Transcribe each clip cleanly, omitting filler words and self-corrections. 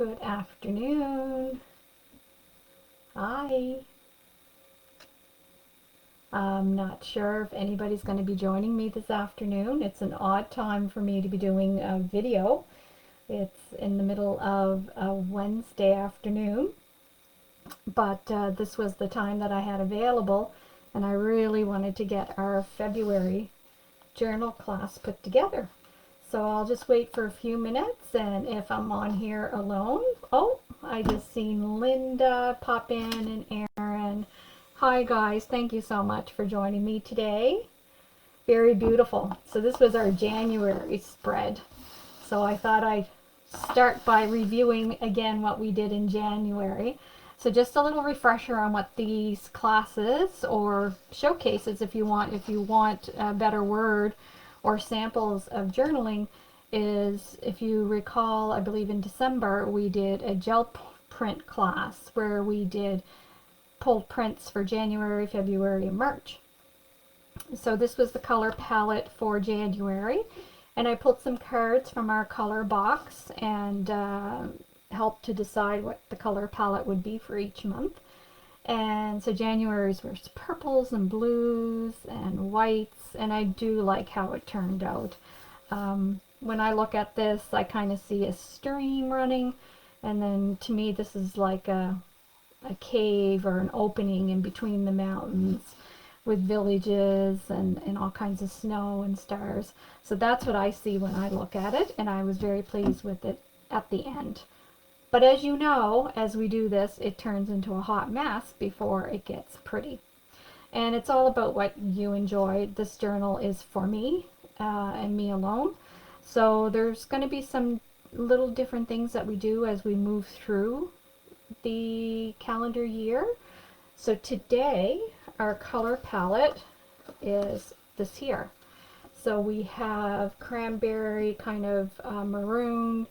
Good afternoon. Hi. I'm not sure if anybody's going to be joining me this afternoon. It's an odd time for me to be doing a video. It's in the middle of a Wednesday afternoon, but this was the time that I had available, and I really wanted to get our February journal class put together. So I'll just wait for a few minutes, and if I'm on here alone, oh, I just seen Linda pop in and Aaron. Hi guys, thank you so much for joining me today. Very beautiful. So this was our January spread. So I thought I'd start by reviewing again what we did in January. So just a little refresher on what these classes or showcases, if you want a better word, or samples of journaling, is, if you recall, I believe in December we did a gel print class where we did pulled prints for January, February, and March. So this was the color palette for January, and I pulled some cards from our color box and helped to decide what the color palette would be for each month. And so January's was purples and blues and whites, and I do like how it turned out. When I look at this, I kind of see a stream running, and then to me this is like a cave or an opening in between the mountains with villages and all kinds of snow and stars. So that's what I see when I look at it, and I was very pleased with it at the end. But as you know, as we do this, it turns into a hot mess before it gets pretty. And it's all about what you enjoy. This journal is for me and me alone. So there's going to be some little different things that we do as we move through the calendar year. So today, our color palette is this here. So we have cranberry, kind of maroon,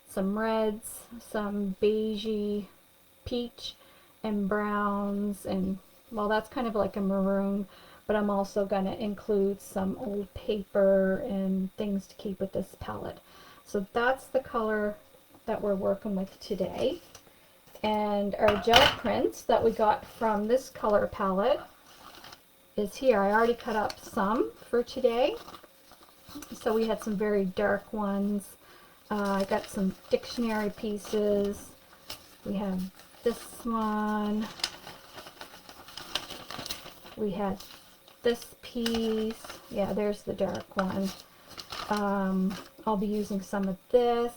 some reds, some beigey, peach, and browns, and well, that's kind of like a maroon, but I'm also going to include some old paper and things to keep with this palette. So that's the color that we're working with today. And our gel prints that we got from this color palette is here. I already cut up some for today. So we had some very dark ones. I got some dictionary pieces. We have this one. We had this piece. Yeah, there's the dark one. I'll be using some of this.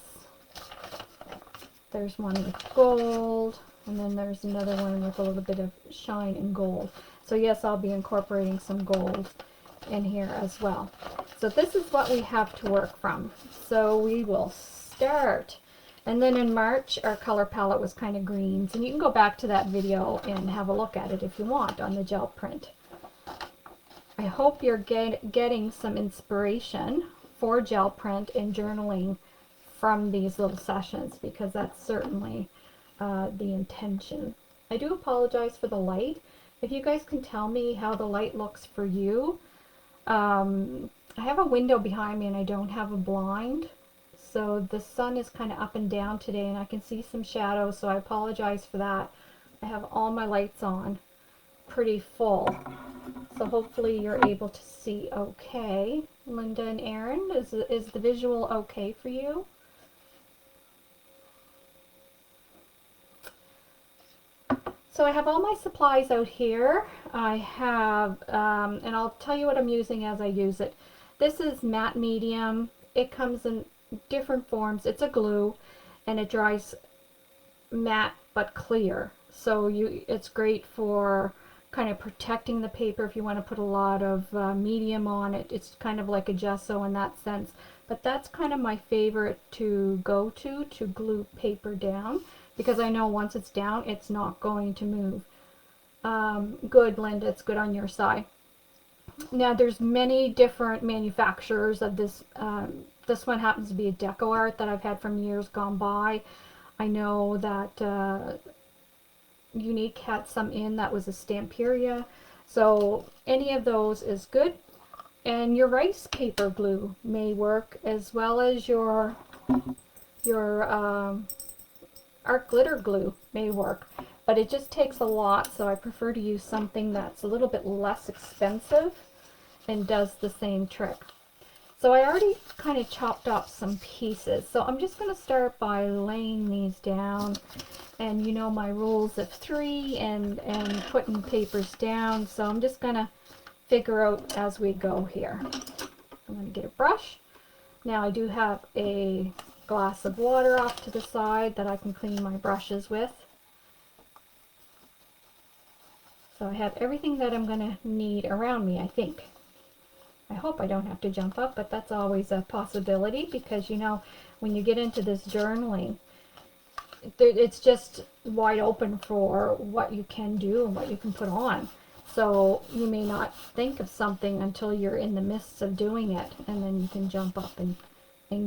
There's one with gold, and then there's another one with a little bit of shine and gold. So yes, I'll be incorporating some gold in here as well. So this is what we have to work from. So we will start. And then in March, our color palette was kind of greens. And you can go back to that video and have a look at it if you want on the gel print. I hope you're getting some inspiration for gel print and journaling from these little sessions, because that's certainly the intention. I do apologize for the light. If you guys can tell me how the light looks for you. I have a window behind me and I don't have a blind, so the sun is kind of up and down today and I can see some shadows, so I apologize for that. I have all my lights on pretty full, so hopefully you're able to see okay. Linda and Aaron, is the visual okay for you? So I have all my supplies out here. I have, and I'll tell you what I'm using as I use it. This is matte medium. It comes in different forms. It's a glue, and it dries matte but clear. So it's great for kind of protecting the paper if you want to put a lot of medium on it. It's kind of like a gesso in that sense. But that's kind of my favorite to go to glue paper down, because I know once it's down, it's not going to move. Good, Linda, it's good on your side. Now, there's many different manufacturers of this. This one happens to be a DecoArt that I've had from years gone by. I know that Unique had some in that was a Stamperia. So any of those is good. And your rice paper glue may work, as well as your art glitter glue may work, but it just takes a lot, so I prefer to use something that's a little bit less expensive and does the same trick. So I already kind of chopped up some pieces, so I'm just going to start by laying these down. And you know my rules of 3 and putting papers down, so I'm just going to figure out as we go here. I'm going to get a brush. Now I do have a glass of water off to the side that I can clean my brushes with. So I have everything that I'm going to need around me, I think. I hope I don't have to jump up, but that's always a possibility, because you know, when you get into this journaling, it's just wide open for what you can do and what you can put on. So you may not think of something until you're in the midst of doing it, and then you can jump up and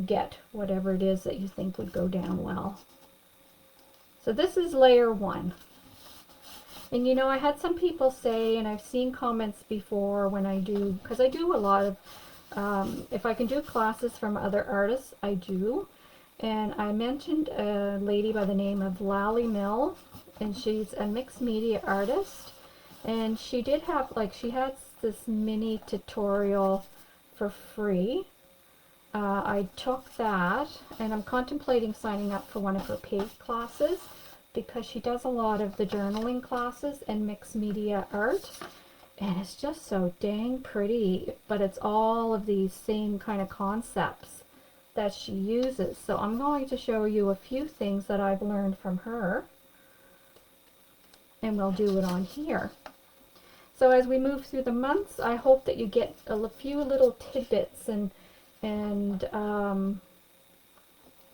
get whatever it is that you think would go down well. So this is layer 1. And you know, I had some people say, and I've seen comments before when I do, because I do a lot of, if I can do classes from other artists, I do. And I mentioned a lady by the name of Lally Mill, and she's a mixed media artist. And she did have, like, she has this mini tutorial for free. I took that, and I'm contemplating signing up for one of her paid classes, because she does a lot of the journaling classes and mixed media art. And it's just so dang pretty, but it's all of these same kind of concepts that she uses. So I'm going to show you a few things that I've learned from her, and we'll do it on here. So as we move through the months, I hope that you get a few little tidbits and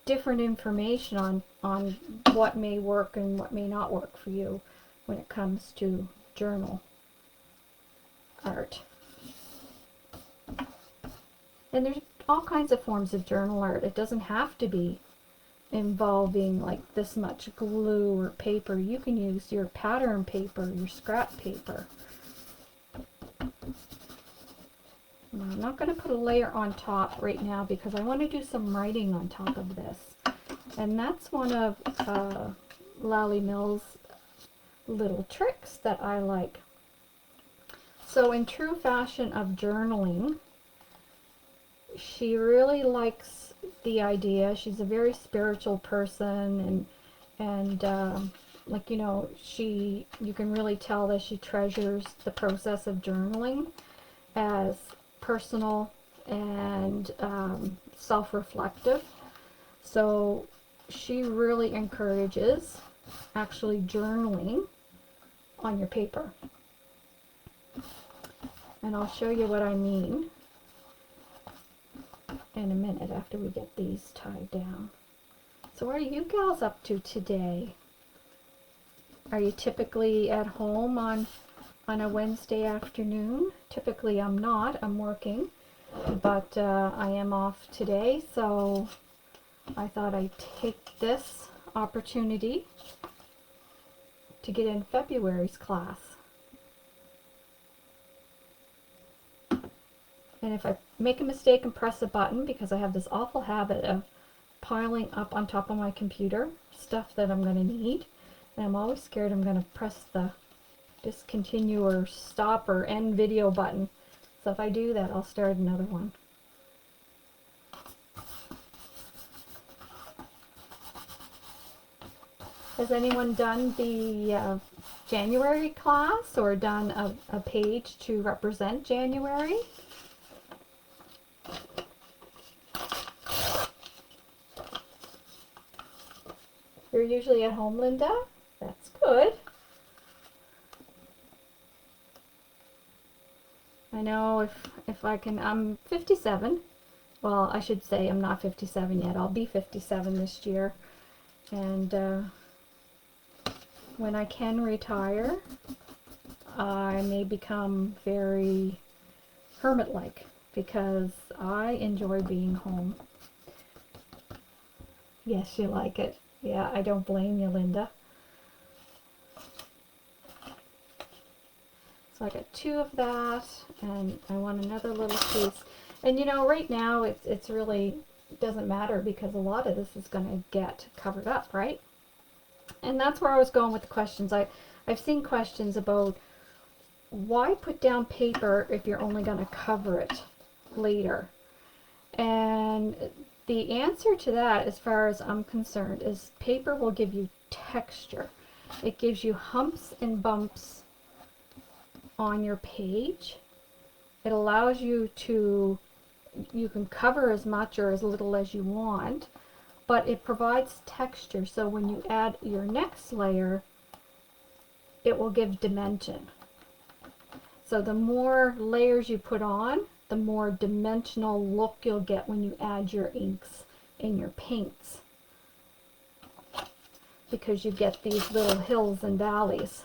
different information on what may work and what may not work for you when it comes to journal art. And there's all kinds of forms of journal art. It doesn't have to be involving like this much glue or paper. You can use your pattern paper, your scrap paper. I'm not going to put a layer on top right now because I want to do some writing on top of this. And that's one of Lally Mill's little tricks that I like. So in true fashion of journaling, she really likes the idea. She's a very spiritual person, and like, you know, you can really tell that she treasures the process of journaling as personal and self-reflective. So she really encourages actually journaling on your paper. And I'll show you what I mean in a minute after we get these tied down. So what are you gals up to today? Are you typically at home on a Wednesday afternoon? Typically I'm not, I'm working, but I am off today, so I thought I'd take this opportunity to get in February's class. And if I make a mistake and press a button, because I have this awful habit of piling up on top of my computer stuff that I'm going to need, and I'm always scared I'm going to press the discontinue or stop or end video button. So if I do that, I'll start another one. Has anyone done the January class or done a page to represent January? You're usually at home, Linda? That's good. I know if I can, I'm 57. Well, I should say I'm not 57 yet. I'll be 57 this year. And when I can retire, I may become very hermit-like because I enjoy being home. Yes, you like it. Yeah, I don't blame you, Linda. So I got 2 of that, and I want another little piece. And you know, right now it's really doesn't matter because a lot of this is going to get covered up, right? And that's where I was going with the questions. I've seen questions about why put down paper if you're only going to cover it later. And the answer to that, as far as I'm concerned, is paper will give you texture. It gives you humps and bumps on your page. It allows you to, you can cover as much or as little as you want, but it provides texture. So when you add your next layer, it will give dimension. So the more layers you put on, the more dimensional look you'll get when you add your inks and your paints, because you get these little hills and valleys.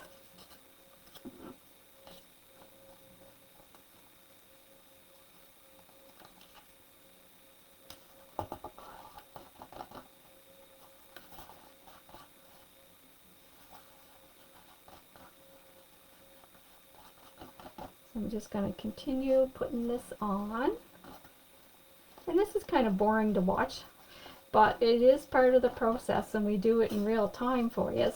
I'm just going to continue putting this on. And this is kind of boring to watch, but it is part of the process, and we do it in real time for you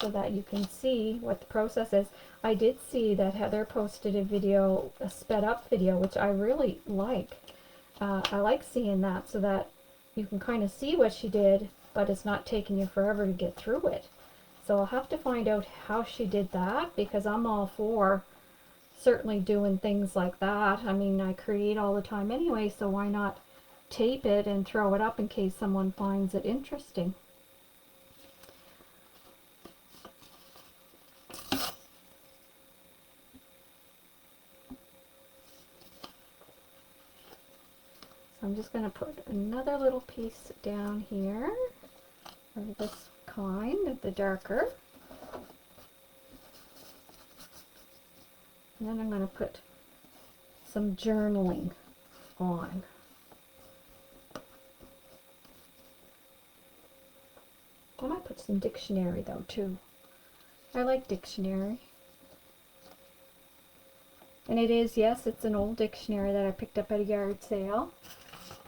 so that you can see what the process is. I did see that Heather posted a video, a sped up video, which I really like. I like seeing that so that you can kind of see what she did, but it's not taking you forever to get through it. So I'll have to find out how she did that, because I'm all for certainly doing things like that. I mean, I create all the time anyway, so why not tape it and throw it up in case someone finds it interesting. So I'm just going to put another little piece down here of this kind, of the darker. And then I'm going to put some journaling on. I might put some dictionary though too. I like dictionary. And it is, yes, it's an old dictionary that I picked up at a yard sale.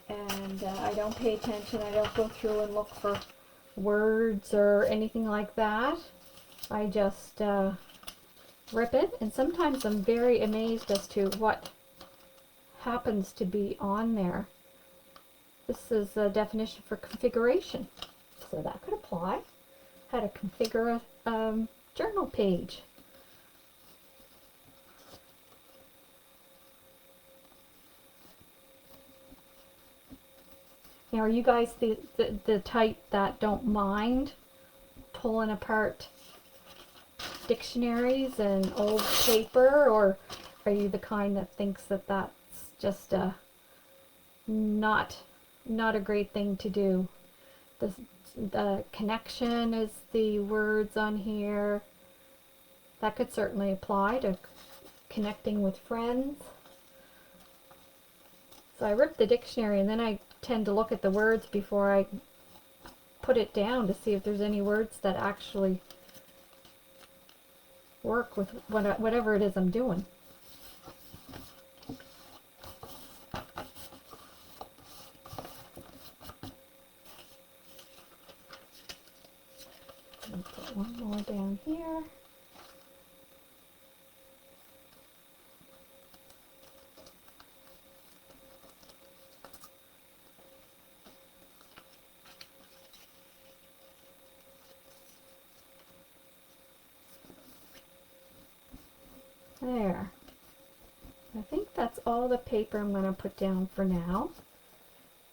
And I don't pay attention. I don't go through and look for words or anything like that. I just rip it, and sometimes I'm very amazed as to what happens to be on there. This is a definition for configuration, so that could apply. How to configure a journal page. Now, are you guys the type that don't mind pulling apart dictionaries and old paper, or are you the kind that thinks that that's just not a great thing to do? The connection is the words on here. That could certainly apply to connecting with friends. So I rip the dictionary, and then I tend to look at the words before I put it down to see if there's any words that actually work with whatever it is I'm doing. I'll put one more down here. There. I think that's all the paper I'm going to put down for now.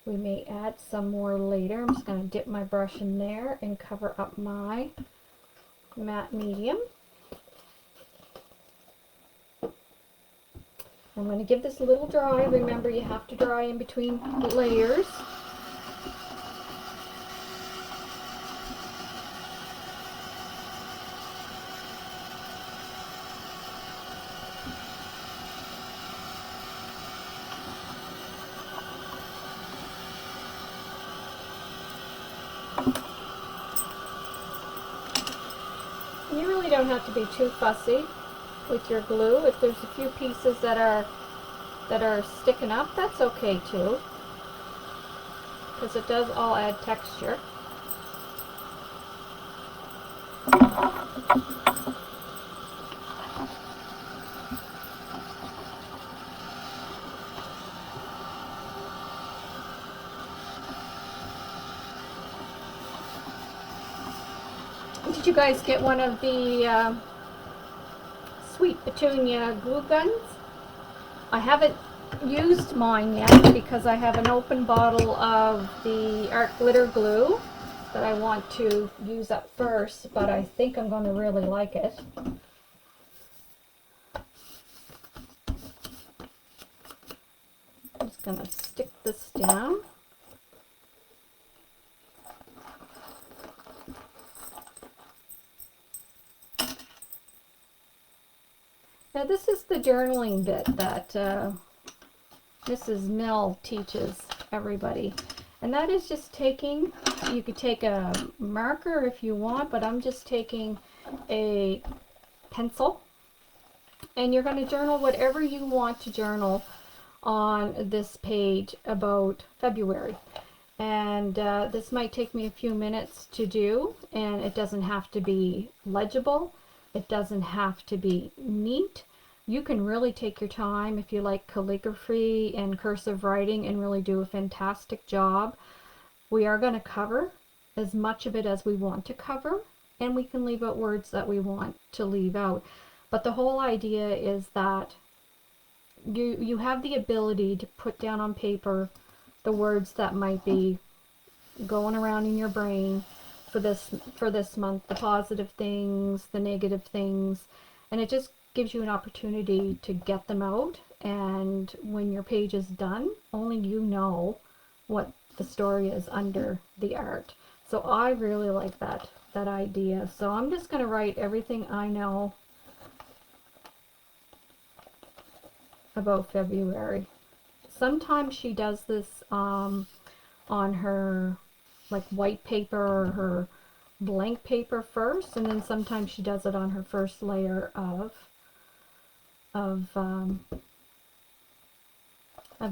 We may add some more later. I'm just going to dip my brush in there and cover up my matte medium. I'm going to give this a little dry. Remember, you have to dry in between layers. You really don't have to be too fussy with your glue. If there's a few pieces that are sticking up, that's okay too, because it does all add texture. Did you guys get one of the Sweet Petunia glue guns? I haven't used mine yet because I have an open bottle of the art glitter glue that I want to use up first, but I think I'm going to really like it. I'm just going to stick this down. Now this is the journaling bit that Mrs. Mill teaches everybody. And that is just taking, you could take a marker if you want, but I'm just taking a pencil. And you're going to journal whatever you want to journal on this page about February. And this might take me a few minutes to do, and it doesn't have to be legible. It doesn't have to be neat. You can really take your time if you like calligraphy and cursive writing and really do a fantastic job. We are going to cover as much of it as we want to cover, and we can leave out words that we want to leave out. But the whole idea is that you have the ability to put down on paper the words that might be going around in your brain for this month, the positive things, the negative things, and it just gives you an opportunity to get them out. And when your page is done, only you know what the story is under the art. So I really like that idea. So I'm just going to write everything I know about February. Sometimes she does this on her like white paper or her blank paper first, and then sometimes she does it on her first layer of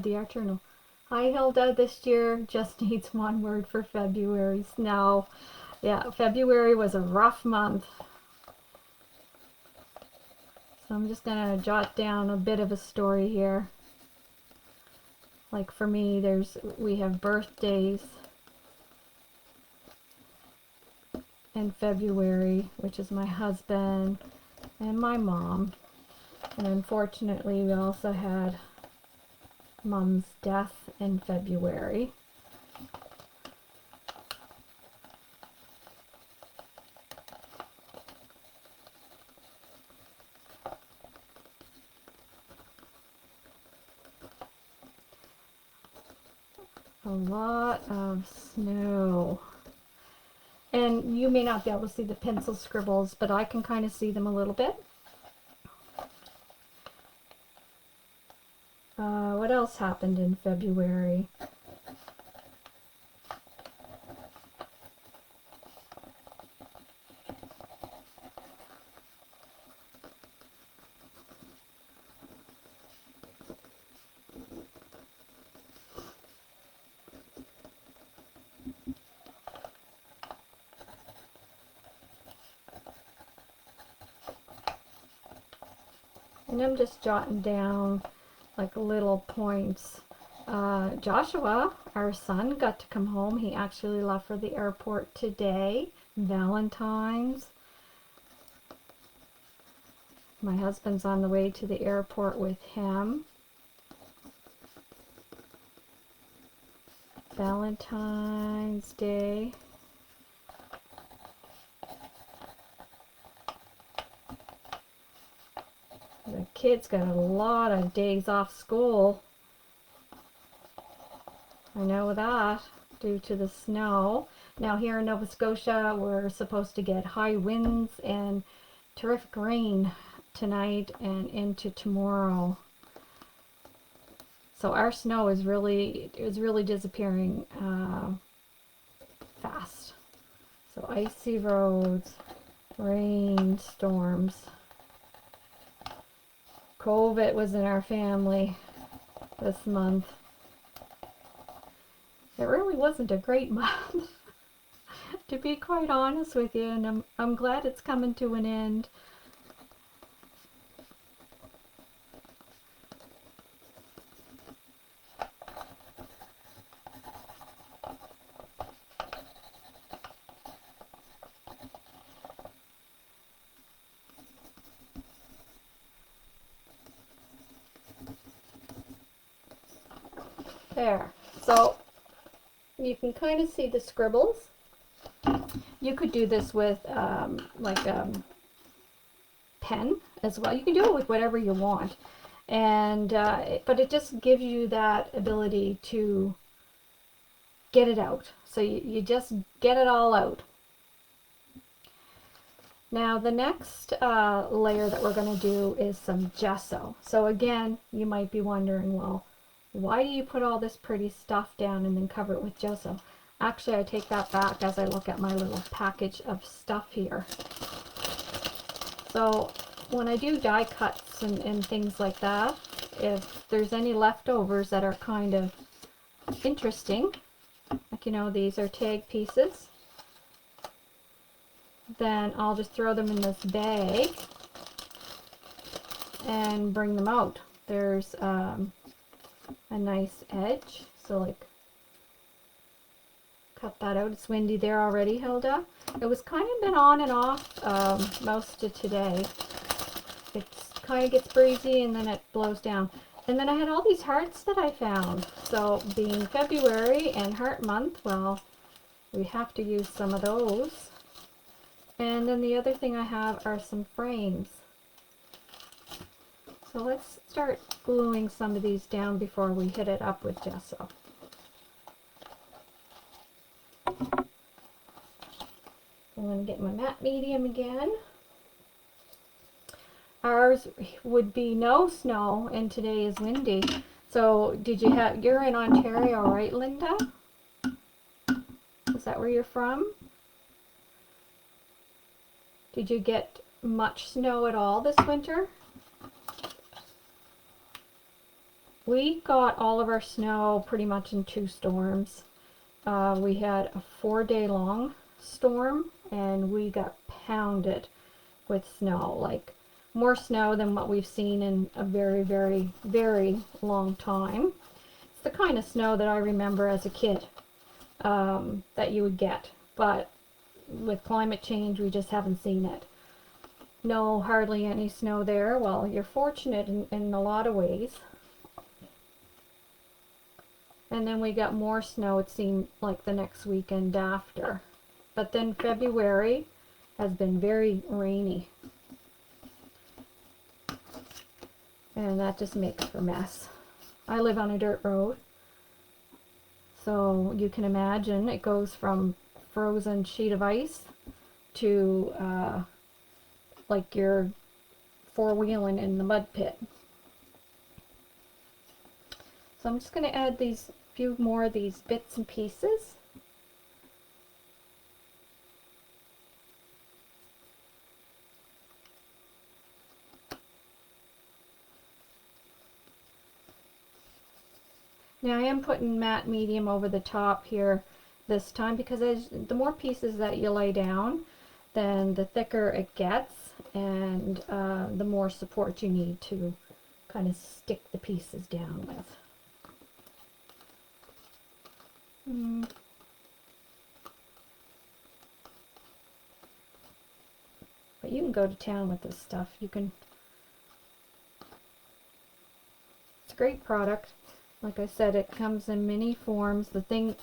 the art journal. Hi Hilda, this year just needs one word for February. Snow. Yeah, February was a rough month. So I'm just going to jot down a bit of a story here. Like for me, we have birthdays in February, which is my husband and my mom. And unfortunately, we also had Mom's death in February. A lot of snow. And you may not be able to see the pencil scribbles, but I can kind of see them a little bit. What else happened in February? And I'm just jotting down like little points. Joshua, our son, got to come home. He actually left for the airport today. Valentine's. My husband's on the way to the airport with him. Valentine's Day. The kids got a lot of days off school. I know that, due to the snow. Now here in Nova Scotia, we're supposed to get high winds and terrific rain tonight and into tomorrow. So our snow is really disappearing fast. So icy roads, rain, storms. COVID was in our family this month. It really wasn't a great month. to be quite honest with you, and I'm glad it's coming to an end. There. So you can kind of see the scribbles. You could do this with like a pen as well. You can do it with whatever you want. And but it just gives you that ability to get it out. So you just get it all out. Now the next layer that we're going to do is some gesso. So again, you might be wondering, well, why do you put all this pretty stuff down and then cover it with gesso? Actually, I take that back as I look at my little package of stuff here. So when I do die cuts and things like that, if there's any leftovers that are kind of interesting, like, you know, these are tag pieces, then I'll just throw them in this bag and bring them out. There's a nice edge, so like cut that out. It's windy there already, Hilda. It was kind of been on and off most of today. It kind of gets breezy and then it blows down. And then I had all these hearts that I found. So being February and heart month, well, we have to use some of those. And then the other thing I have are some frames. So let's start gluing some of these down before we hit it up with gesso. I'm going to get my matte medium again. Ours would be no snow and today is windy. So did you have, you're in Ontario, right, Linda? Is that where you're from? Did you get much snow at all this winter? We got all of our snow pretty much in 2 storms. We had a 4-day long storm and we got pounded with snow, like more snow than what we've seen in a very, very, very long time. It's the kind of snow that I remember as a kid that you would get, but with climate change we just haven't seen it. No, hardly any snow there. Well, you're fortunate in a lot of ways. And then we got more snow, it seemed like the next weekend after. But then February has been very rainy. And that just makes for a mess. I live on a dirt road. So you can imagine it goes from frozen sheet of ice to like you're four-wheeling in the mud pit. So I'm just going to add these few more of these bits and pieces. Now I am putting matte medium over the top here this time because the more pieces that you lay down, then the thicker it gets and the more support you need to kind of stick the pieces down with. But you can go to town with this stuff. You can. It's a great product. Like I said, it comes in many forms. The thing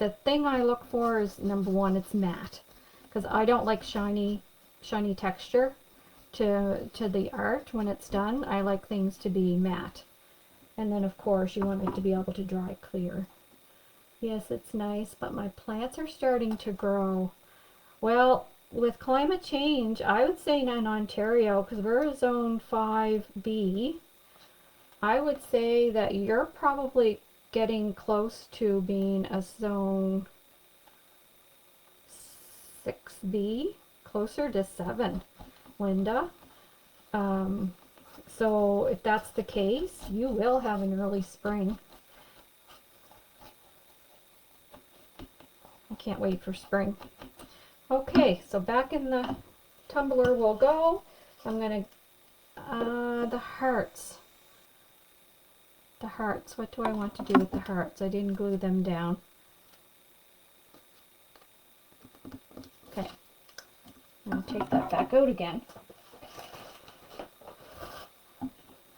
I look for is, number one, it's matte, because I don't like shiny texture to the art when it's done. I like things to be matte, and then of course you want it to be able to dry clear. Yes, it's nice, but my plants are starting to grow. Well, with climate change, I would say in Ontario, because we're a zone 5B, I would say that you're probably getting close to being a zone 6B, closer to 7, Linda. So if that's the case, you will have an early spring. I can't wait for spring. Okay, so back in the tumbler we'll go. I'm going to, the hearts. The hearts. What do I want to do with the hearts? I didn't glue them down. Okay. I'll take that back out again.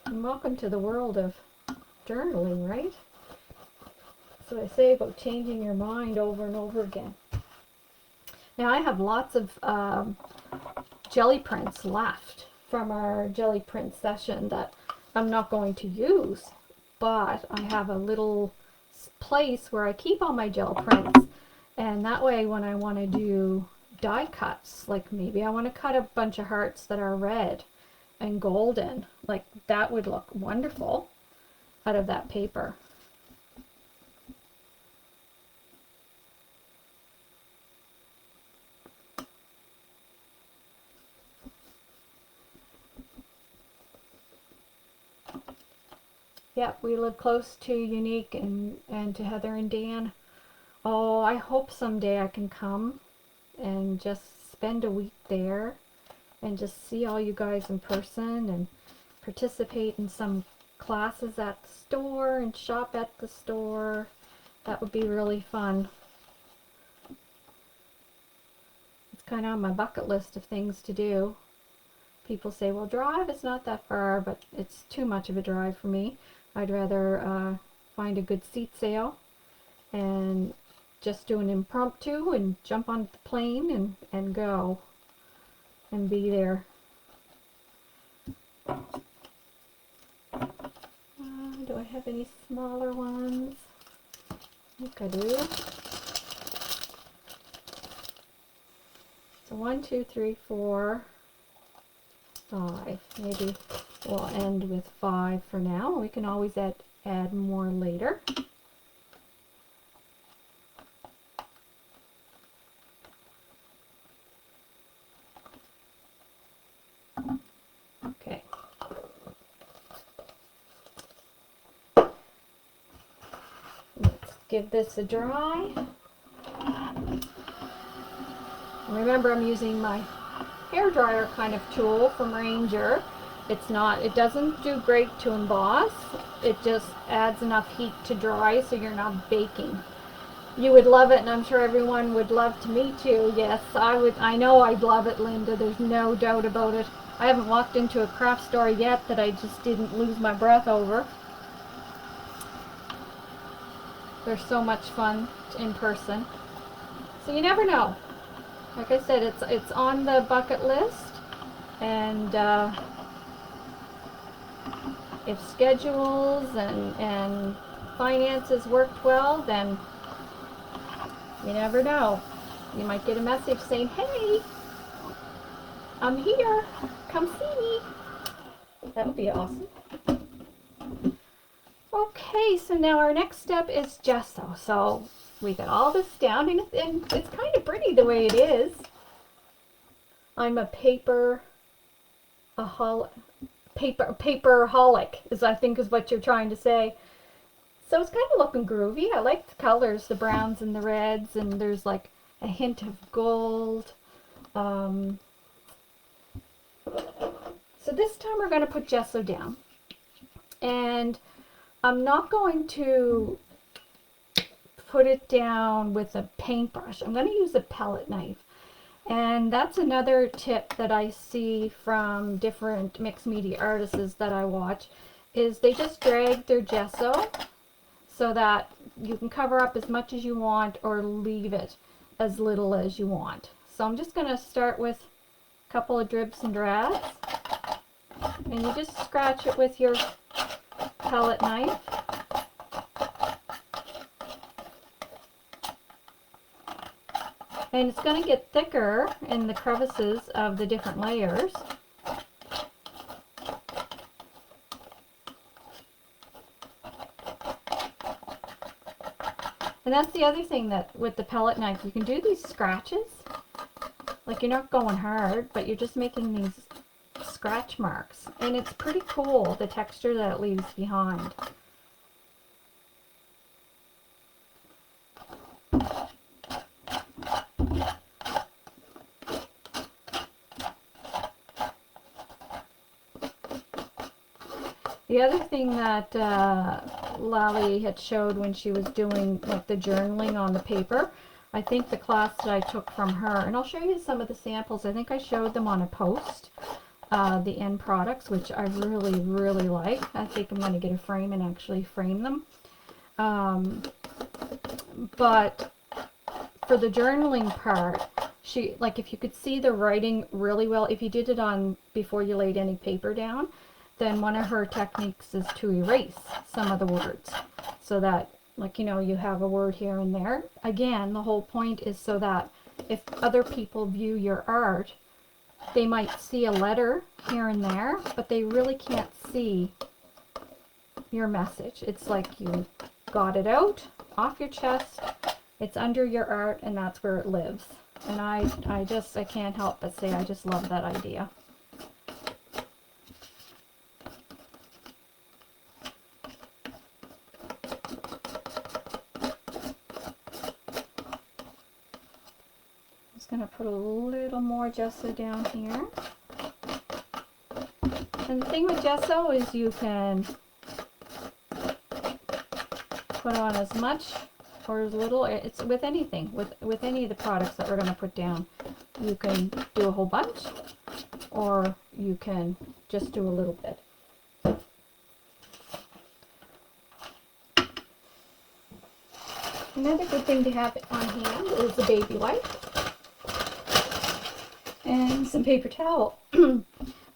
And welcome to the world of journaling, right? So I say about changing your mind over and over again. Now I have lots of jelly prints left from our jelly print session that I'm not going to use, but I have a little place where I keep all my gel prints, and that way when I want to do die cuts, like maybe I want to cut a bunch of hearts that are red and golden, like that would look wonderful out of that paper. Yep, we live close to Unique and to Heather and Dan. Oh, I hope someday I can come and just spend a week there and just see all you guys in person and participate in some classes at the store and shop at the store. That would be really fun. It's kind of on my bucket list of things to do. People say, well, drive, it's not that far, but it's too much of a drive for me. I'd rather find a good seat sale and just do an impromptu and jump on the plane and go and be there. Do I have any smaller ones? I think I do. So 1, 2, 3, 4, 5. Maybe we'll end with 5 for now. We can always add more later. Okay. Let's give this a dry. Remember, I'm using my hair dryer kind of tool from Ranger. It doesn't do great to emboss. It just adds enough heat to dry so you're not baking. You would love it, and I'm sure everyone would love to meet you. Yes, I would. I know I'd love it, Linda. There's no doubt about it. I haven't walked into a craft store yet that I just didn't lose my breath over. They're so much fun in person. So you never know. Like I said, it's on the bucket list, and if schedules and finances worked well, then you never know. You might get a message saying, hey, I'm here, come see me. That would be awesome. Okay, so now our next step is gesso. So we got all this down, and it's kind of pretty the way it is. I'm a paperaholic, I think is what you're trying to say. So it's kind of looking groovy. I like the colors, the browns and the reds, and there's like a hint of gold. So this time we're going to put gesso down. And I'm not going to put it down with a paintbrush. I'm going to use a palette knife. And that's another tip that I see from different mixed media artists that I watch, is they just drag their gesso so that you can cover up as much as you want or leave it as little as you want. So I'm just going to start with a couple of dribs and drabs, and you just scratch it with your palette knife. And it's going to get thicker in the crevices of the different layers. And that's the other thing, that with the palette knife, you can do these scratches. Like, you're not going hard, but you're just making these scratch marks. And it's pretty cool, the texture that it leaves behind. The other thing that Lally had showed when she was doing like the journaling on the paper, I think the class that I took from her, and I'll show you some of the samples. I think I showed them on a post, the end products, which I really, really like. I think I'm going to get a frame and actually frame them. But for the journaling part, she, like, if you could see the writing really well, if you did it on before you laid any paper down, then one of her techniques is to erase some of the words so that, like, you know, you have a word here and there. Again, the whole point is so that if other people view your art, they might see a letter here and there, but they really can't see your message. It's like you got it out, off your chest, it's under your art, and that's where it lives. And I can't help but say I just love that idea. Going to put a little more gesso down here. And the thing with gesso is you can put on as much or as little. It's with anything, with any of the products that we're going to put down. You can do a whole bunch, or you can just do a little bit. Another good thing to have on hand is a baby wipe and some paper towel.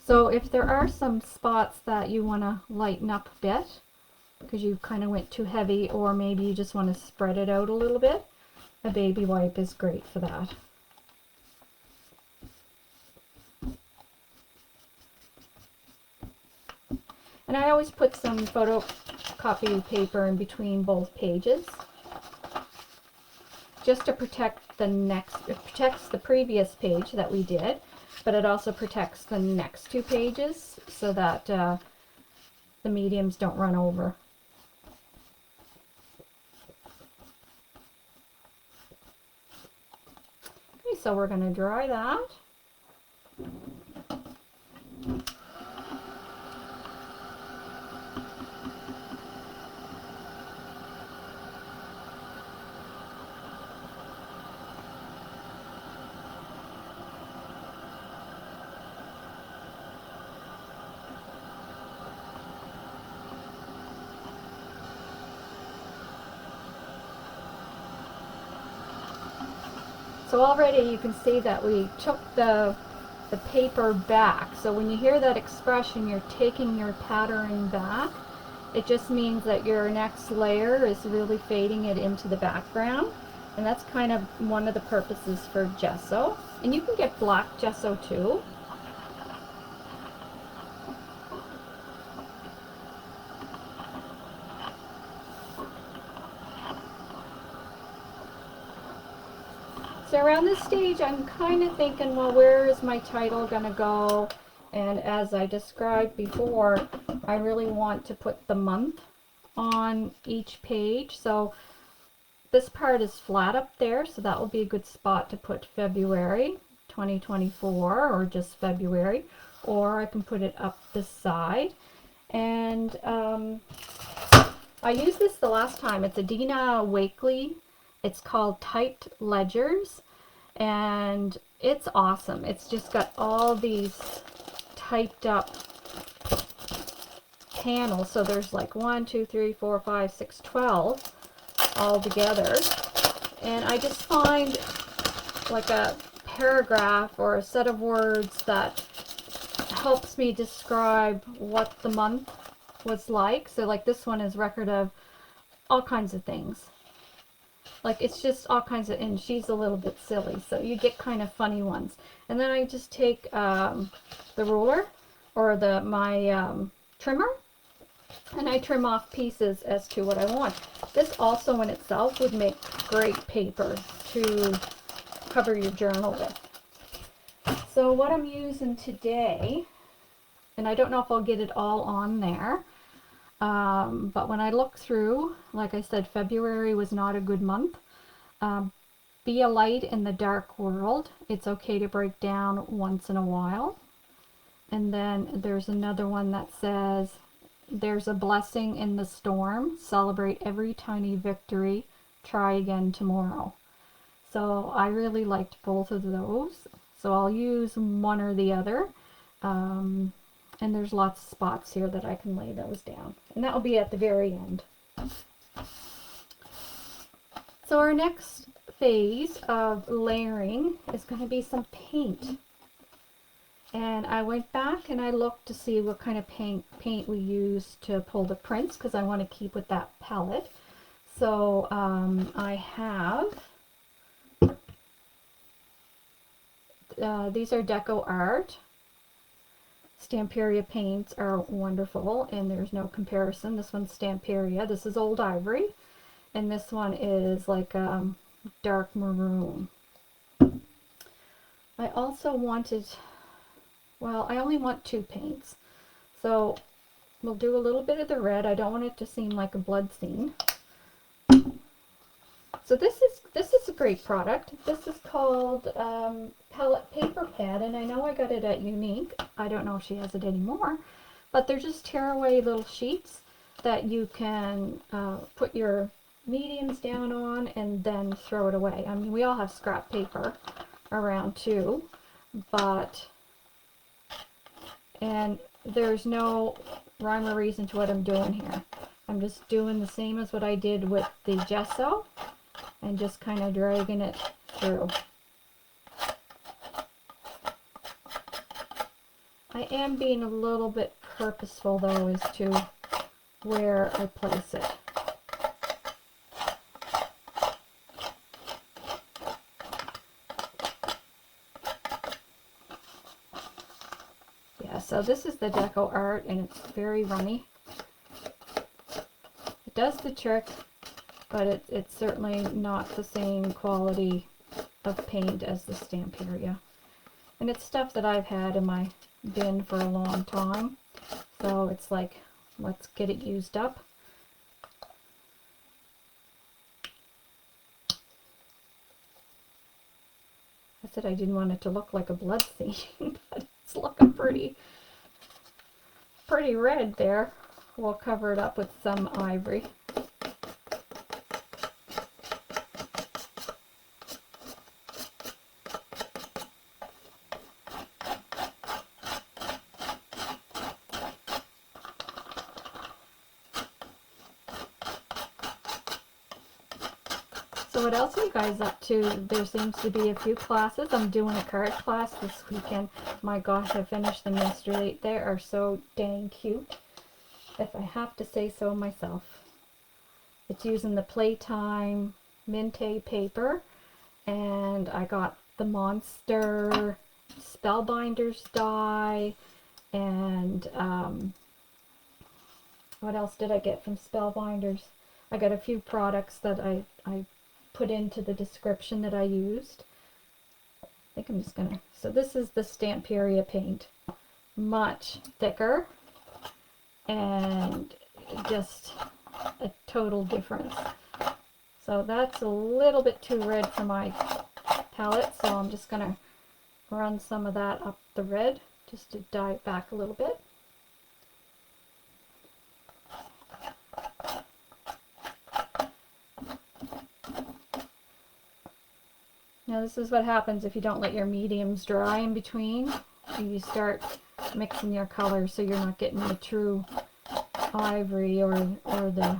So if there are some spots that you want to lighten up a bit because you kind of went too heavy, or maybe you just want to spread it out a little bit, a baby wipe is great for that. And I always put some photocopy paper in between both pages, just to protect the next, it protects the previous page that we did, but it also protects the next two pages so that the mediums don't run over. Okay, so we're going to dry that. So already you can see that we took the paper back. So when you hear that expression, you're taking your patterning back. It just means that your next layer is really fading it into the background. And that's kind of one of the purposes for gesso. And you can get black gesso too. So around this stage, I'm kind of thinking, well, where is my title going to go? And as I described before, I really want to put the month on each page. So this part is flat up there, so that will be a good spot to put February 2024, or just February. Or I can put it up this side. And I used this the last time. It's a Dina Wakley. It's called Typed Ledgers, and it's awesome. It's just got all these typed up panels. So there's like 1, 2, 3, 4, 5, 6, 12 all together. And I just find like a paragraph or a set of words that helps me describe what the month was like. So like this one is record of all kinds of things. Like it's just all kinds of, and she's a little bit silly, so you get kind of funny ones. And then I just take the ruler or my trimmer, and I trim off pieces as to what I want. This also in itself would make great paper to cover your journal with. So what I'm using today, and I don't know if I'll get it all on there, but when I look through, like I said, February was not a good month. Be a light in the dark world. It's okay to break down once in a while. And then there's another one that says, there's a blessing in the storm. Celebrate every tiny victory. Try again tomorrow. So I really liked both of those. So I'll use one or the other. And there's lots of spots here that I can lay those down. And that will be at the very end. So our next phase of layering is going to be some paint. And I went back and I looked to see what kind of paint we use to pull the prints, because I want to keep with that palette. So I have, these are Deco Art. Stamperia paints are wonderful, and there's no comparison. This one's Stamperia. This is Old Ivory. And this one is like dark maroon. I also wanted, well, I only want 2 paints. So we'll do a little bit of the red. I don't want it to seem like a blood scene. So this is a great product. This is called Palette Paper Pad, and I know I got it at Unique. I don't know if she has it anymore, but they're just tearaway little sheets that you can put your mediums down on and then throw it away. I mean, we all have scrap paper around too, but, and there's no rhyme or reason to what I'm doing here. I'm just doing the same as what I did with the gesso and just kind of dragging it through. I am being a little bit purposeful though as to where I place it. Yeah, so this is the Deco Art, and it's very runny. It does the trick, but it's certainly not the same quality of paint as the Stamperia. And it's stuff that I've had in my bin for a long time, so it's like, let's get it used up. I said I didn't want it to look like a blood scene, but it's looking pretty red there. We'll cover it up with some ivory. So what else are you guys up to? There seems to be a few classes. I'm doing a card class this weekend. My gosh, I finished them yesterday. They are so dang cute, if I have to say so myself. It's using the Playtime Minte paper, and I got the Monster Spellbinders die, and what else did I get from Spellbinders? I got a few products that I put into the description that I used. I think I'm just gonna, so this is the Stamperia paint, much thicker and just a total difference. So that's a little bit too red for my palette, so I'm just gonna run some of that up the red just to dye it back a little bit. Now this is what happens if you don't let your mediums dry in between. You start mixing your colors, so you're not getting the true ivory or the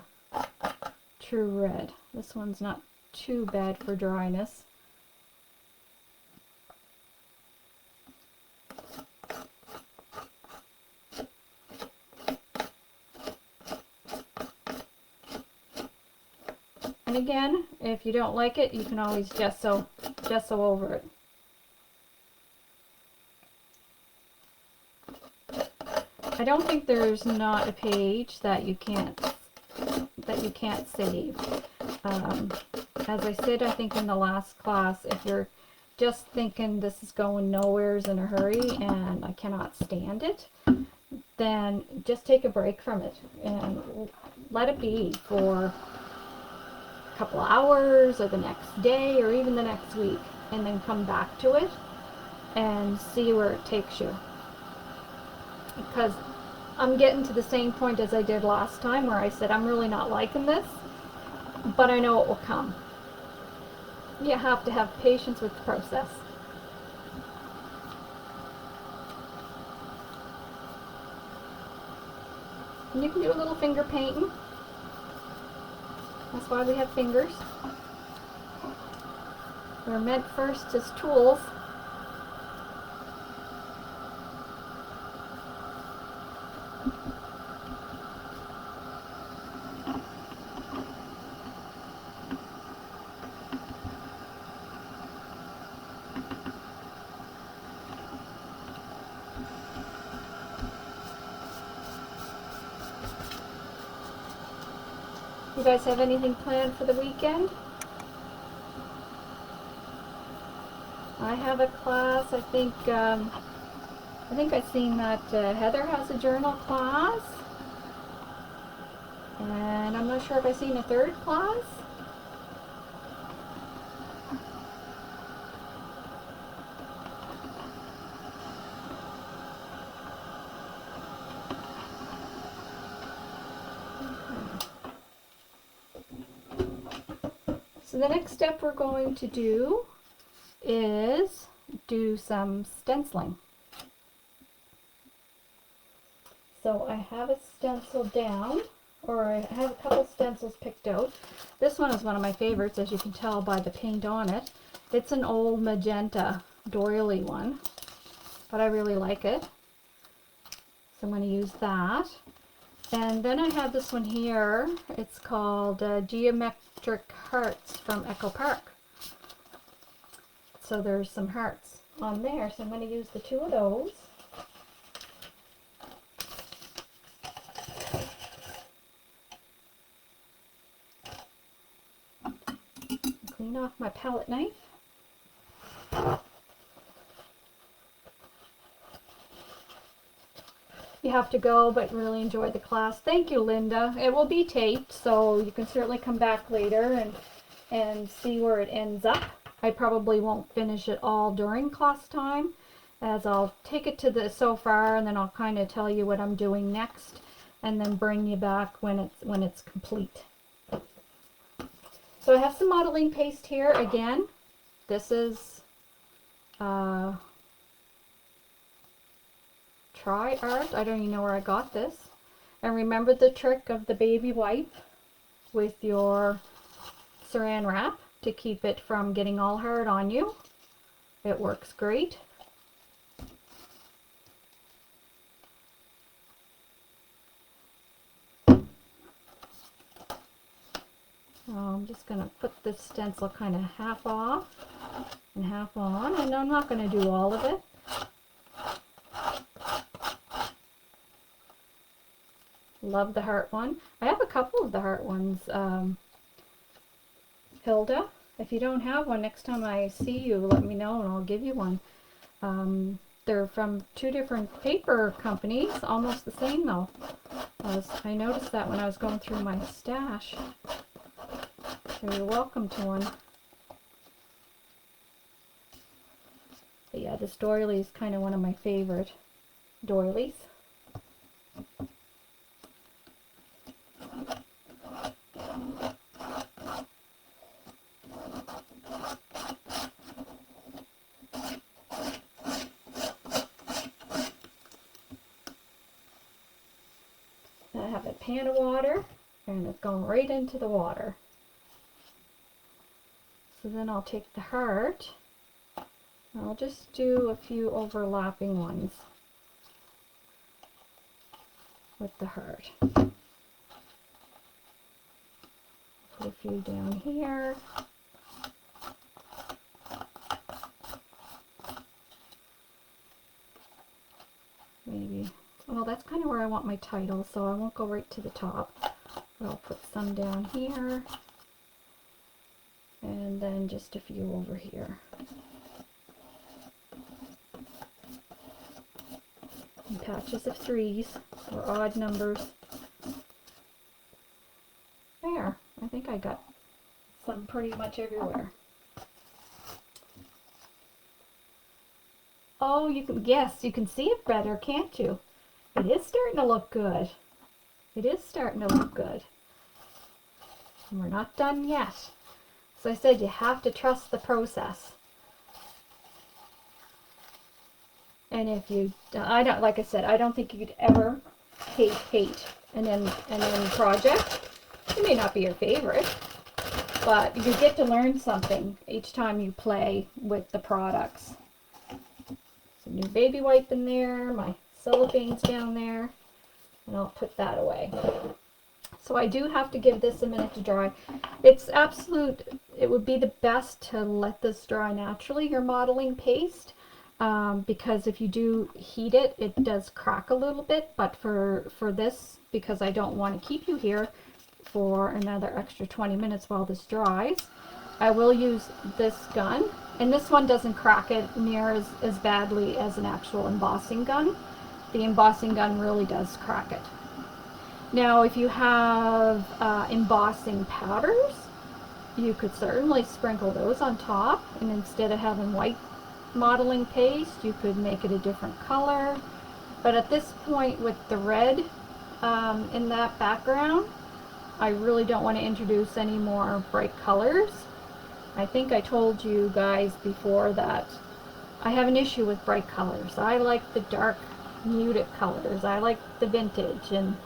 true red. This one's not too bad for dryness. And again, if you don't like it, you can always gesso over it. I don't think there's not a page that you can't save. As I said, I think in the last class, if you're just thinking this is going nowheres in a hurry and I cannot stand it, then just take a break from it and let it be for couple hours or the next day or even the next week, and then come back to it and see where it takes you. Because I'm getting to the same point as I did last time where I said I'm really not liking this, but I know it will come. You have to have patience with the process. And you can do a little finger painting. That's why we have fingers. They're meant first as tools. You guys have anything planned for the weekend? I have a class. I think I've seen that Heather has a journal class, and I'm not sure if I've seen a third class. So the next step we're going to do is do some stenciling. So I have a stencil down, or I have a couple stencils picked out. This one is one of my favorites, as you can tell by the paint on it. It's an old magenta doily one, but I really like it. So I'm going to use that. And then I have this one here. It's called Geometric Hearts from Echo Park. So there's some hearts on there. So I'm going to use the two of those. Clean off my palette knife. You have to go, but really enjoy the class. Thank you, Linda. It will be taped, so you can certainly come back later and see where it ends up. I probably won't finish it all during class time, as I'll take it to the so far, and then I'll kind of tell you what I'm doing next, and then bring you back when it's complete. So I have some modeling paste here again. This is Try Art. I don't even know where I got this. And remember the trick of the baby wipe with your saran wrap to keep it from getting all hard on you. It works great. I'm just going to put this stencil kind of half off and half on, and I'm not going to do all of it. Love the heart one. I have a couple of the heart ones. Hilda, if you don't have one, next time I see you, let me know and I'll give you one. They're from two different paper companies, almost the same though. I noticed that when I was going through my stash. So you're welcome to one. But yeah, this doily is kind of one of my favorite doilies. I have a pan of water, and it's going right into the water. So then I'll take the heart, and I'll just do a few overlapping ones with the heart. Put a few down here. Maybe, well, that's kind of where I want my title, so I won't go right to the top. But I'll put some down here, and then just a few over here. And patches of 3s, or odd numbers. There, I think I got some pretty much everywhere. Oh, you can, yes, you can see it better, can't you? It is starting to look good. It is starting to look good. And we're not done yet. So I said you have to trust the process. And if you, I don't, like I said, I don't think you could ever hate an end project. It may not be your favorite, but you get to learn something each time you play with the products. Some new baby wipe in there, my cellophane's down there, and I'll put that away. So I do have to give this a minute to dry. It's absolute, it would be the best to let this dry naturally, your modeling paste, because if you do heat it, it does crack a little bit, but for this, because I don't want to keep you here for another extra 20 minutes while this dries, I will use this gun, and this one doesn't crack it near as badly as an actual embossing gun. The embossing gun really does crack it. Now, if you have embossing powders, you could certainly sprinkle those on top, and instead of having white modeling paste, you could make it a different color. But at this point, with the red in that background, I really don't want to introduce any more bright colors. I think I told you guys before that I have an issue with bright colors. I like the dark, muted colors. I like the vintage and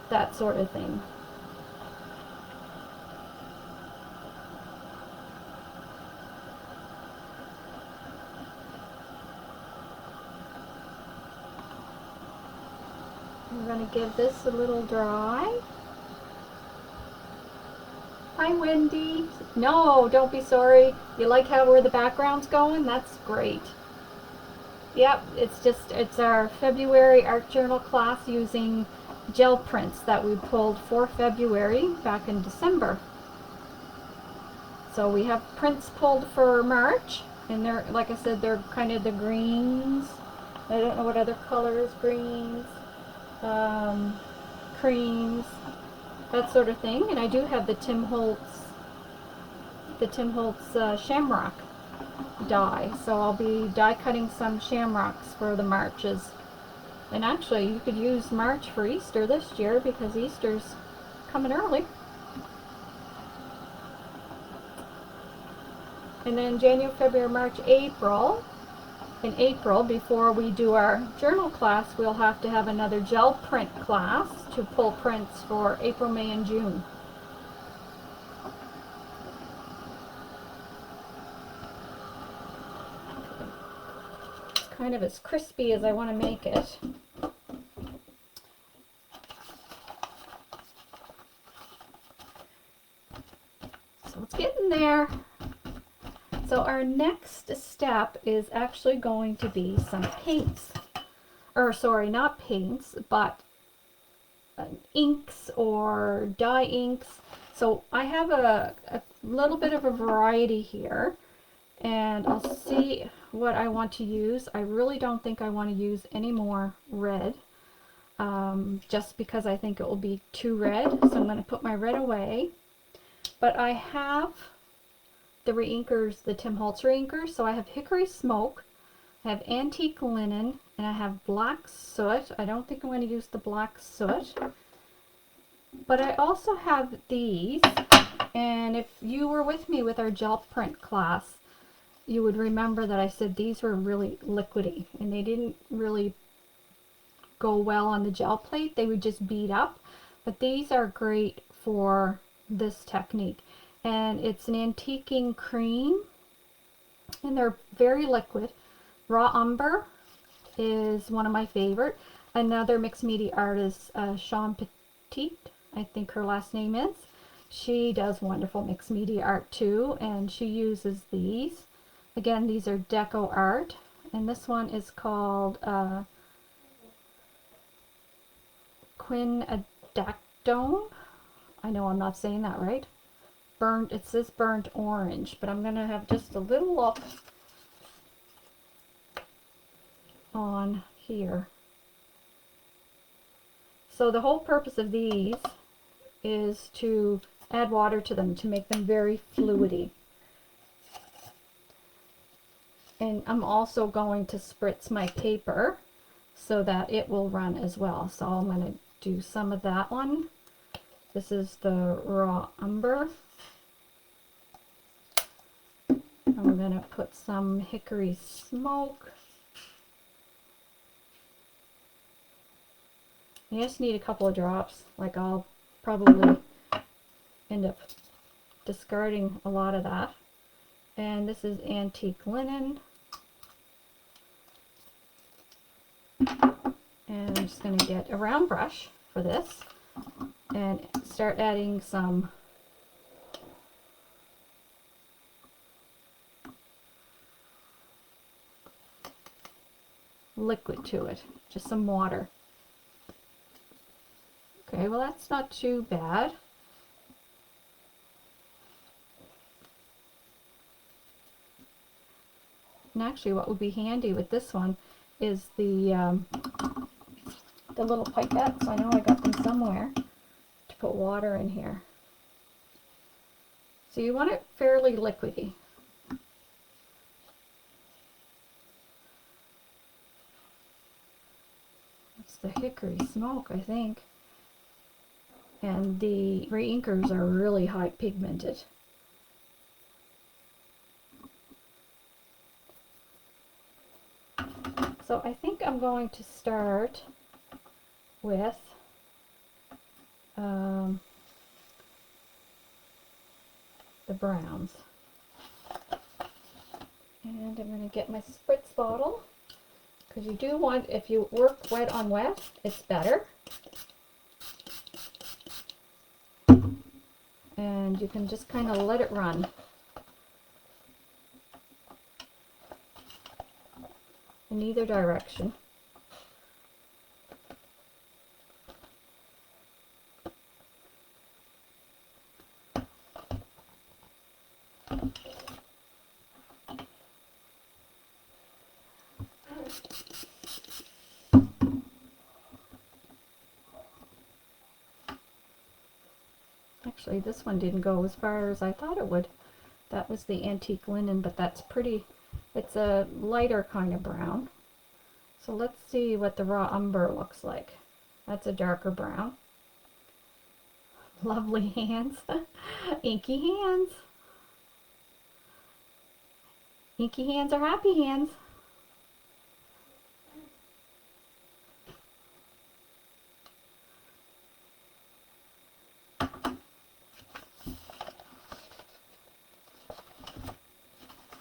that sort of thing. I'm going to give this a little dry. Hi, Wendy. No, don't be sorry. You like where the background's going? That's great. Yep, it's our February art journal class using gel prints that we pulled for February back in December. So we have prints pulled for March, and they're, like I said, they're kind of the greens. I don't know what other colors, greens, creams, that sort of thing. And I do have the Tim Holtz shamrock die, so I'll be die cutting some shamrocks for the Marches. And actually, you could use March for Easter this year because Easter's coming early. And then January, February, March, April. In April, before we do our journal class, we'll have to have another gel print class to pull prints for April, May, and June. It's kind of as crispy as I want to make it. So it's getting there. So our next step is actually going to be some paints. Or sorry, not paints, but inks or dye inks. So I have a little bit of a variety here, and I'll see what I want to use. I really don't think I want to use any more red, just because I think it will be too red. So I'm going to put my red away. But I have the reinkers, the Tim Holtz reinkers. So I have Hickory Smoke, I have Antique Linen, and I have Black Soot. I don't think I'm going to use the Black Soot. But I also have these, and if you were with me with our gel print class, you would remember that I said these were really liquidy, and they didn't really go well on the gel plate. They would just bead up. But these are great for this technique. And it's an antiquing cream, and they're very liquid. Raw Umber is one of my favorite. Another mixed media artist, Sean Petit, I think her last name is. She does wonderful mixed media art too, and she uses these. Again, these are Deco Art, and this one is called Quinadactone. I know I'm not saying that right. Burnt, it says burnt orange, but I'm gonna have just a little look on here. So the whole purpose of these is to add water to them to make them very fluidy. And I'm also going to spritz my paper. so that it will run as well. So I'm going to do some of that one. This is the raw umber. I'm going to put some hickory smoke. You just need a couple of drops. Like, I'll probably end up discarding a lot of that. And this is antique linen. And I'm just going to get a round brush for this and start adding some liquid to it, just some water. Okay, well, that's not too bad. And actually, what would be handy with this one is the little pipettes. I know I got them somewhere to put water in here. So you want it fairly liquidy. It's the hickory smoke, I think. And the reinkers are really high pigmented. So I think I'm going to start with the browns. And I'm going to get my spritz bottle, because you do want, if you work wet on wet, it's better. And you can just kind of let it run. In either direction. Actually, this one didn't go as far as I thought it would. That was the antique linen, but that's pretty, it's a lighter kind of brown. So let's see what the raw umber looks like. That's a darker brown. Lovely hands. Inky hands. Inky hands are happy hands.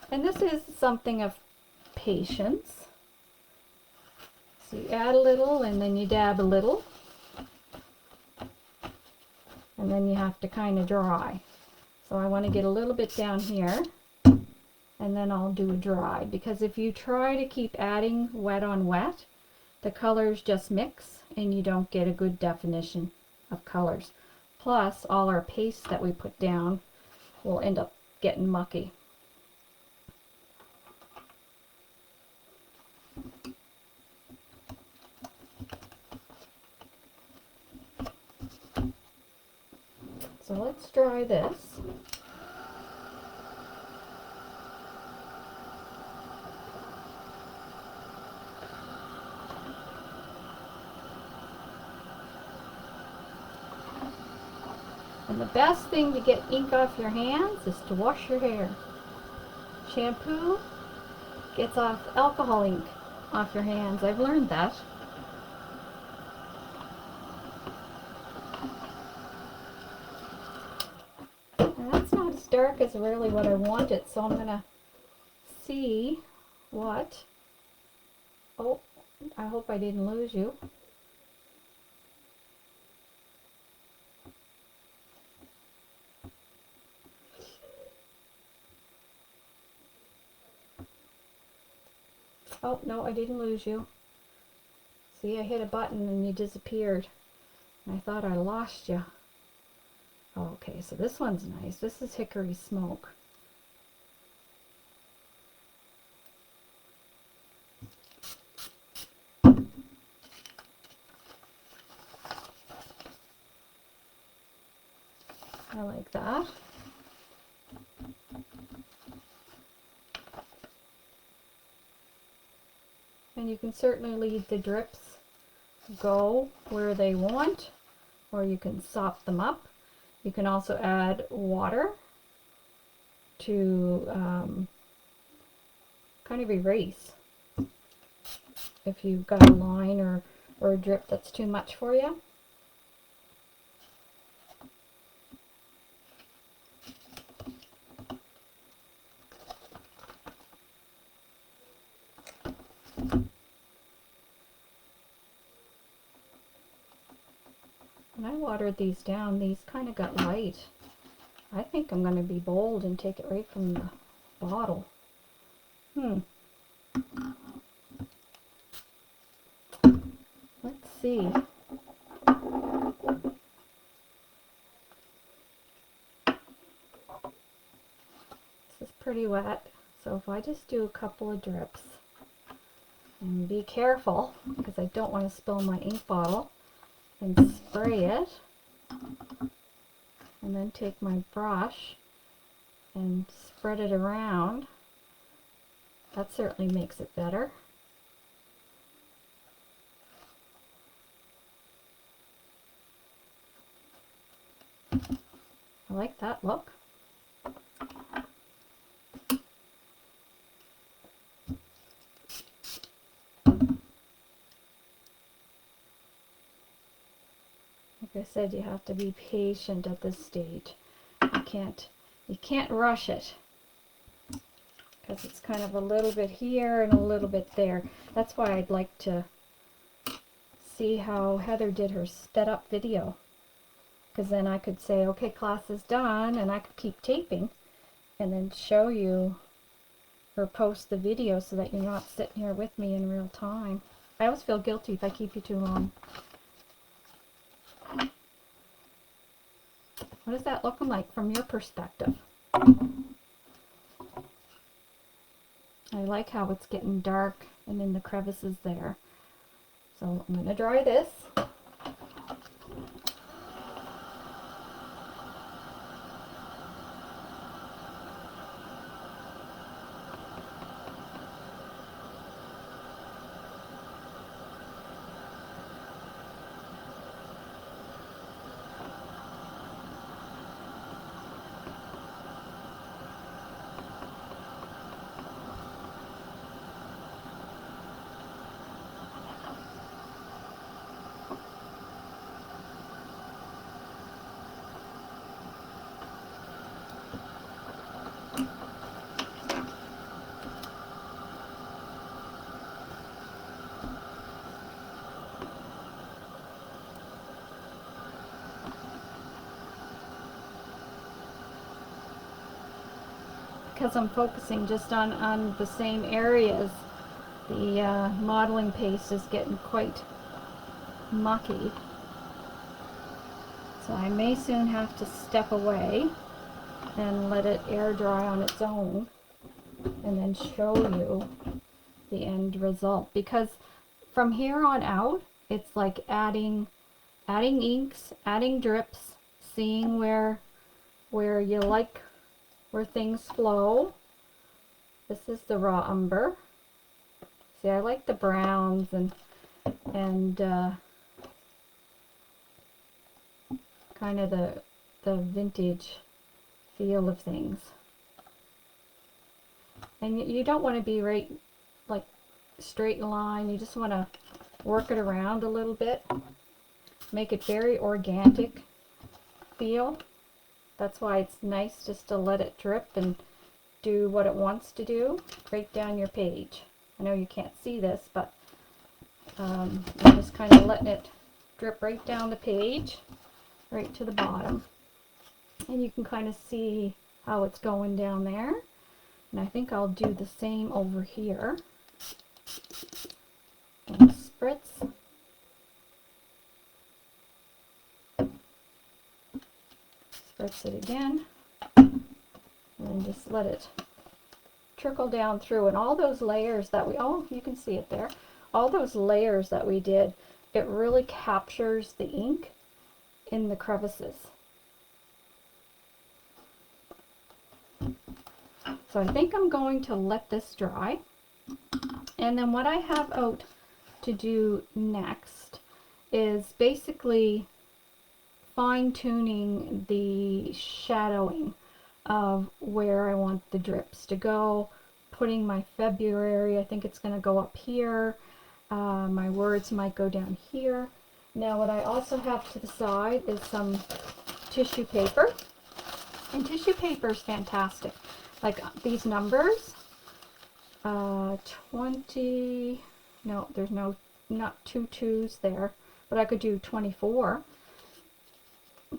And this is something of patience. So you add a little and then you dab a little. And then you have to kind of dry. So I want to get a little bit down here. And then I'll do a dry. Because if you try to keep adding wet on wet, the colors just mix and you don't get a good definition of colors. Plus, all our paste that we put down will end up getting mucky. So let's dry this. And the best thing to get ink off your hands is to wash your hair. Shampoo gets off alcohol ink off your hands. I've learned that. And that's not as dark as really what I wanted, so I'm going to see what... Oh, I hope I didn't lose you. Oh, no, I didn't lose you. See, I hit a button and you disappeared. And I thought I lost you. Oh, okay, so this one's nice. This is hickory smoke. I like that. And you can certainly leave the drips go where they want, or you can sop them up. You can also add water to kind of erase if you've got a line or a drip that's too much for you. When I watered these down, these kind of got light. I think I'm going to be bold and take it right from the bottle. Let's see. This is pretty wet, so if I just do a couple of drips, and be careful because I don't want to spill my ink bottle, and spray it, and then take my brush and spread it around. That certainly makes it better. I like that look. Like I said, you have to be patient at this stage. You can't rush it because it's kind of a little bit here and a little bit there. That's why I'd like to see how Heather did her sped up video, because then I could say, okay, class is done, and I could keep taping and then show you or post the video so that you're not sitting here with me in real time. I always feel guilty if I keep you too long. What is that looking like from your perspective? I like how it's getting dark and in the crevices there. So I'm going to dry this. Because I'm focusing just on the same areas, the modeling paste is getting quite mucky. So I may soon have to step away and let it air dry on its own and then show you the end result. Because from here on out, it's like adding inks, adding drips, seeing where you like where things flow. This is the raw umber. See, I like the browns and kind of the vintage feel of things. And you don't want to be right like straight line. You just want to work it around a little bit. Make it very organic feel. That's why it's nice just to let it drip and do what it wants to do right down your page. I know you can't see this, but I'm just kind of letting it drip right down the page, right to the bottom. And you can kind of see how it's going down there. And I think I'll do the same over here. And spritz. Spritz it again. And then just let it trickle down through. And all those layers that you can see it there. All those layers that we did, it really captures the ink in the crevices. So I think I'm going to let this dry. And And then what I have out to do next is basically fine-tuning the shadowing of where I want the drips to go, putting my February, I think it's going to go up here, my words might go down here. Now what I also have to the side is some tissue paper, and tissue paper is fantastic. Like these numbers, 20, no, there's not two twos there, but I could do 24,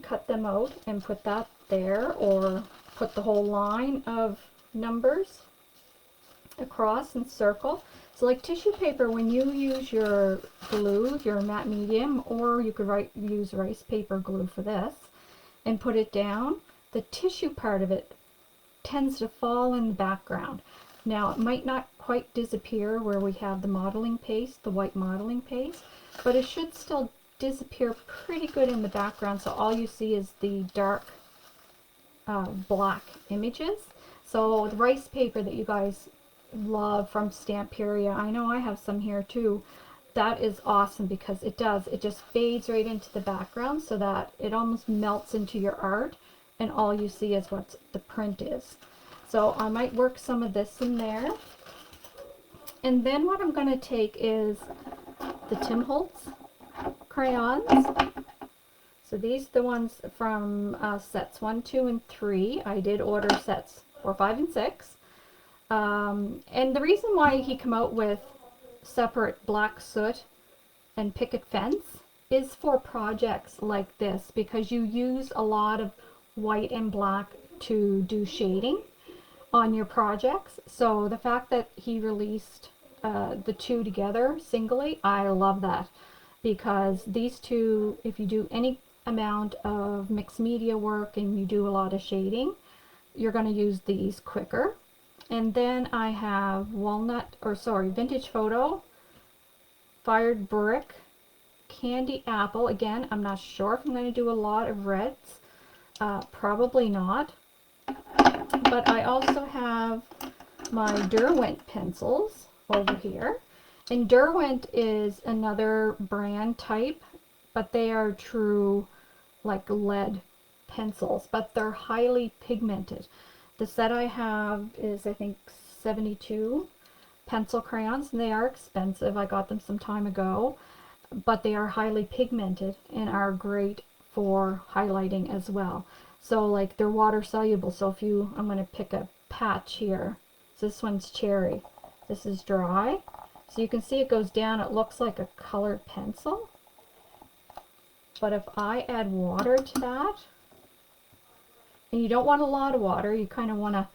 cut them out and put that there, or put the whole line of numbers across and circle. So like tissue paper, when you use your glue, your matte medium, or you could use rice paper glue for this, and put it down, the tissue part of it tends to fall in the background. Now it might not quite disappear where we have the modeling paste, the white modeling paste, but it should still disappear pretty good in the background, so all you see is the dark black images. So the rice paper that you guys love from Stamperia, I know I have some here too, that is awesome because it just fades right into the background so that it almost melts into your art and all you see is what the print is. So I might work some of this in there. And then what I'm going to take is the Tim Holtz crayons. So these are the ones from sets 1, 2, and 3. I did order sets 4, 5, and 6. And the reason why he came out with separate black soot and picket fence is for projects like this, because you use a lot of white and black to do shading on your projects. So the fact that he released the two together singly, I love that, because these two, if you do any amount of mixed media work and you do a lot of shading, you're going to use these quicker. And then I have Vintage Photo, Fired Brick, Candy Apple. Again, I'm not sure if I'm going to do a lot of reds. Probably not. But I also have my Derwent pencils over here. And Derwent is another brand type, but they are true like lead pencils, but they're highly pigmented. The set I have is, I think, 72 pencil crayons, and they are expensive. I got them some time ago, but they are highly pigmented and are great for highlighting as well. So like they're water soluble, so if I'm going to pick a patch here, so this one's cherry, this is dry, so you can see it goes down, it looks like a colored pencil. But if I add water to that, and you don't want a lot of water, you kind of want to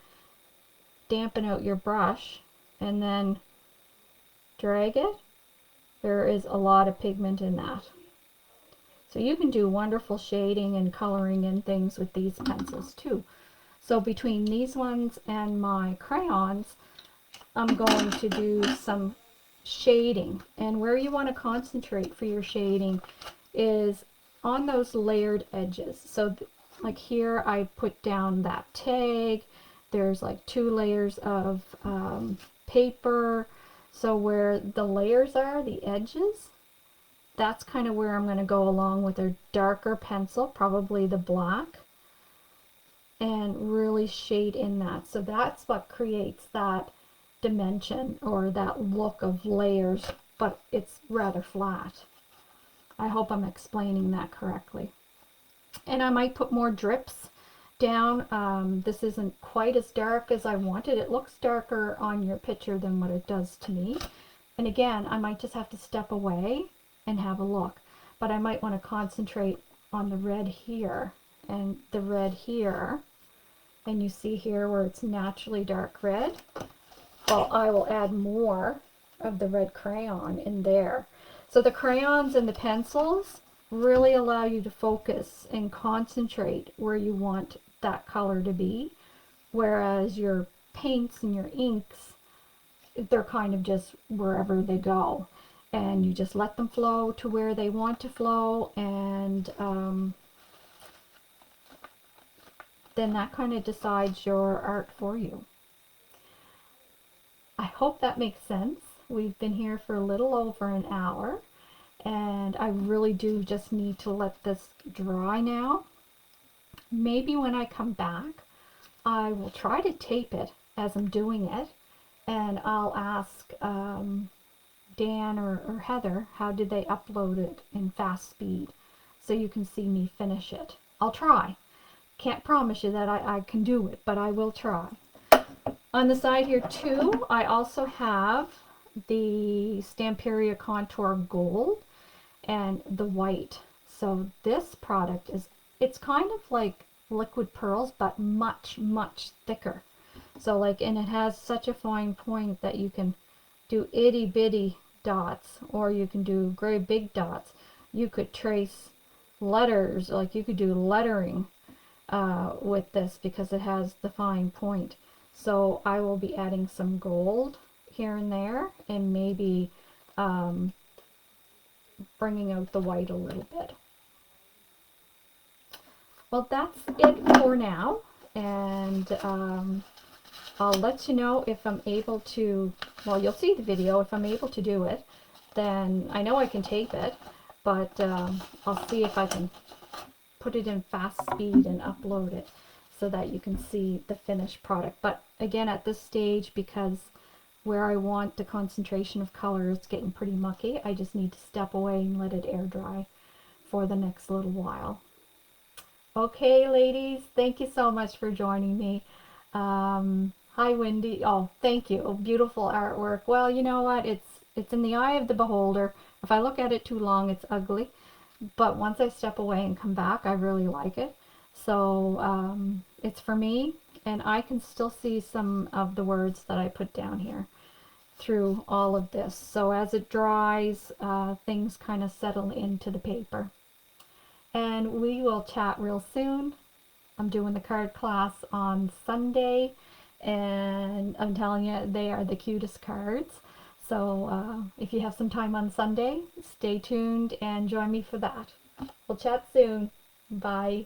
dampen out your brush and then drag it, there is a lot of pigment in that. So you can do wonderful shading and coloring and things with these pencils too. So between these ones and my crayons, I'm going to do some shading. And where you want to concentrate for your shading is on those layered edges. So like here I put down that tag, there's like 2 layers of paper, so where the layers are, the edges, that's kind of where I'm going to go along with a darker pencil, probably the black, and really shade in that. So that's what creates that dimension or that look of layers, but it's rather flat. I hope I'm explaining that correctly. And I might put more drips down. This isn't quite as dark as I wanted. It looks darker on your picture than what it does to me. And again, I might just have to step away and have a look. But I might want to concentrate on the red here and the red here. And you see here where it's naturally dark red. Well, I will add more of the red crayon in there. So the crayons and the pencils really allow you to focus and concentrate where you want that color to be, whereas your paints and your inks, they're kind of just wherever they go, and you just let them flow to where they want to flow, and then that kind of decides your art for you. I hope that makes sense. we've been here for a little over an hour, and I really do just need to let this dry now. Maybe when I come back, I will try to tape it as I'm doing it, and I'll ask Dan or Heather, how did they upload it in fast speed, so you can see me finish it. I'll try. Can't promise you that I can do it, but I will try. On the side here too, I also have the Stamperia Contour Gold and the white. So this product it's kind of like liquid pearls, but much, much thicker. So like, and it has such a fine point that you can do itty bitty dots, or you can do great big dots. You could trace letters, like you could do lettering with this because it has the fine point. So I will be adding some gold here and there, and maybe bringing out the white a little bit. Well, that's it for now, and I'll let you know if I'm able to, well, you'll see the video. If I'm able to do it, then I know I can tape it, but I'll see if I can put it in fast speed and upload it so that you can see the finished product. But again, at this stage, because where I want the concentration of color is getting pretty mucky, I just need to step away and let it air dry for the next little while. Okay, ladies, thank you so much for joining me. Hi, Wendy. Oh, thank you. Oh, beautiful artwork. Well, you know what? It's in the eye of the beholder. If I look at it too long, it's ugly. But once I step away and come back, I really like it. So it's for me, and I can still see some of the words that I put down here through all of this. So as it dries, things kind of settle into the paper. And we will chat real soon. I'm doing the card class on Sunday, and I'm telling you, they are the cutest cards. So if you have some time on Sunday, stay tuned and join me for that. We'll chat soon. Bye.